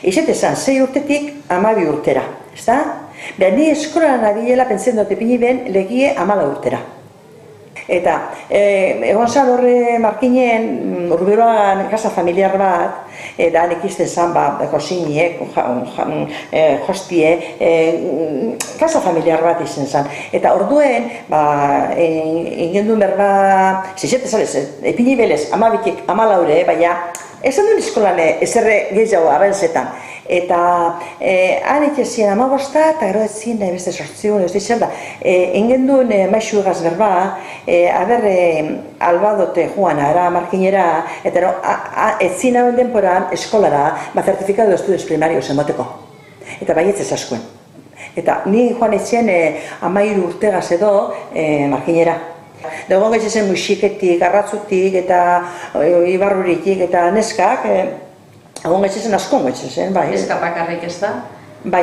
Izate zan, 6 urtetik 12 urtera, ez da? Beha, ni eskolan nabilela pentsen dut epini ben legie 14 urtera. Eta, egon zan horre markinen, urberoan casa familiar bat, eta hanek izten zan, kosiniek, hostie, casa familiar bat izten zan. Eta orduen, ingen duen berba, zizete zalez, epini belez, 12-tik 14, baina, esan duen eskolan ezerre gehiago abenzetan. Eta hanek ezien 15 eta gero ezien beste sortziun, ez dizela. Ingen duen maixu egaz berba, aber albadote joan ara markinera, eta ezin hauen denporan eskolara, zertifikado de estudios primarios emoteko. Eta baietz ez askuen. Eta ni joan ezien 13 urtegaz edo markinera. Dagoen gaitzen musiketik, arratzutik eta ibarruritik eta neskak, egon gaitzen askon gaitzen, bai. Neska bakarrik ez da? Bai.